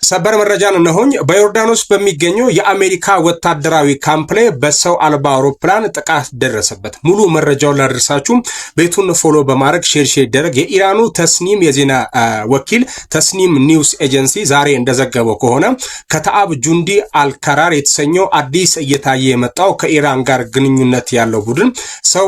ሰበር መረጃን እነሆኝ። በዮርዳኖስ በሚገኘው የአሜሪካ ወታደራዊ ካምፕ ላይ በሰው አልባ አውሮፕላን ጥቃት ደረሰበት። ሙሉ መረጃውን ላደርሳችሁ ቤቱን ፎሎ በማድረግ ሼር ይደረግ። የኢራኑ ተስኒም የዜና ወኪል ተስኒም ኒውስ ኤጀንሲ ዛሬ እንደዘገበው ከሆነ ከተአብ ጁንዲ አልካራር የተሰኘው አዲስ እየታየ የመጣው ከኢራን ጋር ግንኙነት ያለው ቡድን ሰው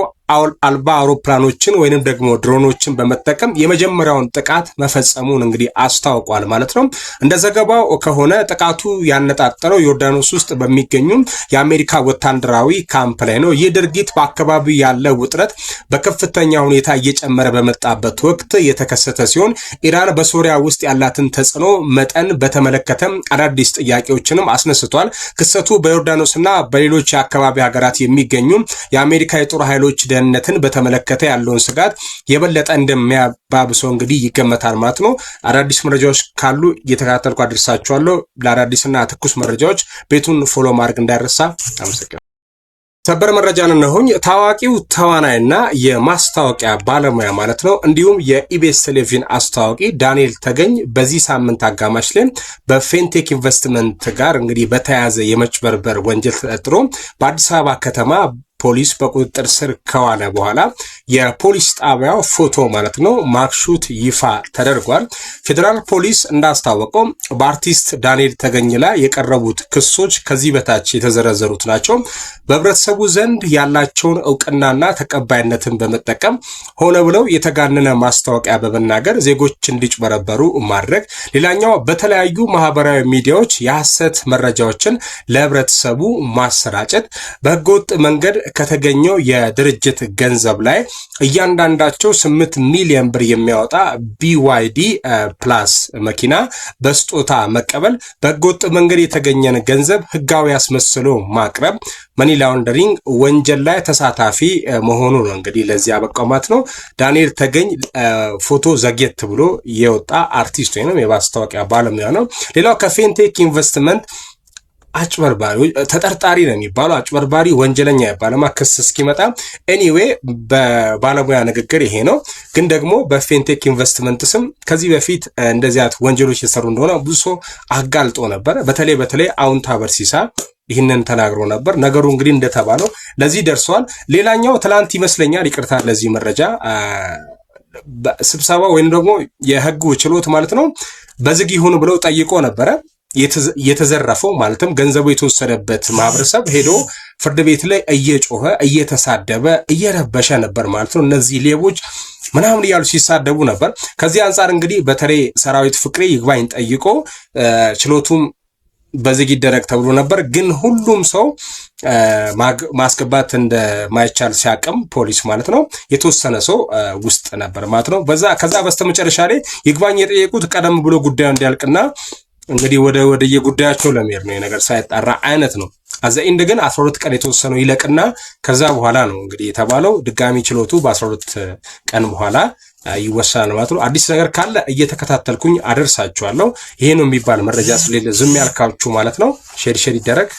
አልባ አውሮፕላኖችን ወይንም ደግሞ ድሮኖችን በመጠቀም የመጀመሪያውን ጥቃት መፈጸሙን እንግዲህ አስታውቋል ማለት ነው። እንደዘገባው ከሆነ ጥቃቱ ያነጣጠረው ዮርዳኖስ ውስጥ በሚገኙ የአሜሪካ ወታደራዊ ካምፕ ላይ ነው። ይህ ድርጊት በአካባቢው ያለ ውጥረት በከፍተኛ ሁኔታ እየጨመረ በመጣበት ወቅት የተከሰተ ሲሆን ኢራን በሶሪያ ውስጥ ያላትን ተጽዕኖ መጠን በተመለከተ አዳዲስ ጥያቄዎችንም አስነስቷል። ክስተቱ በዮርዳኖስና በሌሎች የአካባቢ ሀገራት የሚገኙ የአሜሪካ የጦር ኃይሎች ደህንነትን በተመለከተ ያለውን ስጋት የበለጠ እንደሚያባብሰው እንግዲህ ይገመታል ማለት ነው። አዳዲስ መረጃዎች ካሉ እየተከታተልኩ አድርሳችኋለሁ። ለአዳዲስና ትኩስ መረጃዎች ቤቱን ፎሎ ማድረግ እንዳይረሳ። አመሰግናለሁ። ሰበር መረጃን እነሆኝ። ታዋቂው ተዋናይና የማስታወቂያ ባለሙያ ማለት ነው እንዲሁም የኢቢኤስ ቴሌቪዥን አስተዋዋቂ ዳንኤል ተገኝ በዚህ ሳምንት አጋማሽ ላይ በፌንቴክ ኢንቨስትመንት ጋር እንግዲህ በተያያዘ የመጭበርበር ወንጀል ተጠርጥሮ በአዲስ አበባ ከተማ ፖሊስ በቁጥጥር ስር ከዋለ በኋላ የፖሊስ ጣቢያው ፎቶ ማለት ነው ማክሹት ይፋ ተደርጓል። ፌዴራል ፖሊስ እንዳስታወቀው በአርቲስት ዳንኤል ተገኝ ላይ የቀረቡት ክሶች ከዚህ በታች የተዘረዘሩት ናቸው። በህብረተሰቡ ዘንድ ያላቸውን እውቅናና ተቀባይነትን በመጠቀም ሆነ ብለው የተጋነነ ማስታወቂያ በመናገር ዜጎች እንዲጭበረበሩ ማድረግ፣ ሌላኛው በተለያዩ ማህበራዊ ሚዲያዎች የሐሰት መረጃዎችን ለህብረተሰቡ ማሰራጨት፣ በህገወጥ መንገድ ከተገኘው የድርጅት ገንዘብ ላይ እያንዳንዳቸው 8 ሚሊዮን ብር የሚያወጣ BYD ፕላስ መኪና በስጦታ መቀበል፣ በህገወጥ መንገድ የተገኘን ገንዘብ ህጋዊ አስመስሎ ማቅረብ፣ መኒ ላውንደሪንግ ወንጀል ላይ ተሳታፊ መሆኑ ነው እንግዲህ ለዚህ ያበቃው ማለት ነው። ዳንኤል ተገኝ ፎቶ ዘግየት ብሎ የወጣ አርቲስት ወይንም የማስታወቂያ ባለሙያ ነው። ሌላው ከፌንቴክ ኢንቨስትመንት አጭበርባሪ ተጠርጣሪ ነው የሚባለው። አጭበርባሪ ወንጀለኛ ይባላል ክስ እስኪመጣ። ኤኒዌይ በባለሙያ ንግግር ይሄ ነው። ግን ደግሞ በፌንቴክ ኢንቨስትመንት ስም ከዚህ በፊት እንደዚያት ወንጀሎች የሰሩ እንደሆነ ብዙ ሰው አጋልጦ ነበር። በተለይ አውንታ በርሲሳ ይህንን ተናግሮ ነበር። ነገሩ እንግዲህ እንደተባለው ለዚህ ደርሷል። ሌላኛው ትላንት ይመስለኛል ይቅርታ ለዚህ መረጃ ስብሰባ ወይም ደግሞ የህጉ ችሎት ማለት ነው በዝግ ይሁን ብለው ጠይቆ ነበረ። የተዘረፈው ማለትም ገንዘቡ የተወሰደበት ማህበረሰብ ሄዶ ፍርድ ቤት ላይ እየጮኸ እየተሳደበ እየረበሸ ነበር ማለት ነው። እነዚህ ሌቦች ምናምን እያሉ ሲሳደቡ ነበር። ከዚህ አንጻር እንግዲህ በተለይ ሰራዊት ፍቅሬ ይግባኝ ጠይቆ ችሎቱም በዝግ ይደረግ ተብሎ ነበር። ግን ሁሉም ሰው ማስገባት እንደማይቻል ሲያቀም ፖሊስ ማለት ነው የተወሰነ ሰው ውስጥ ነበር ማለት ነው። ከዛ በስተመጨረሻ ላይ ይግባኝ የጠየቁት ቀደም ብሎ ጉዳዩ እንዲያልቅና እንግዲህ ወደ የጉዳያቸው ለመሄድ ነው የነገር ሳይጣራ አይነት ነው። አዘኢንድ ግን 12 ቀን የተወሰነው ይለቅና ከዛ በኋላ ነው እንግዲህ የተባለው ድጋሚ ችሎቱ በ12 ቀን በኋላ ይወሰናል ማለት ነው። አዲስ ነገር ካለ እየተከታተልኩኝ አደርሳችኋለሁ። ይሄ ነው የሚባል መረጃ ስለሌለ ዝም ያልካችሁ ማለት ነው ሼር ይደረግ።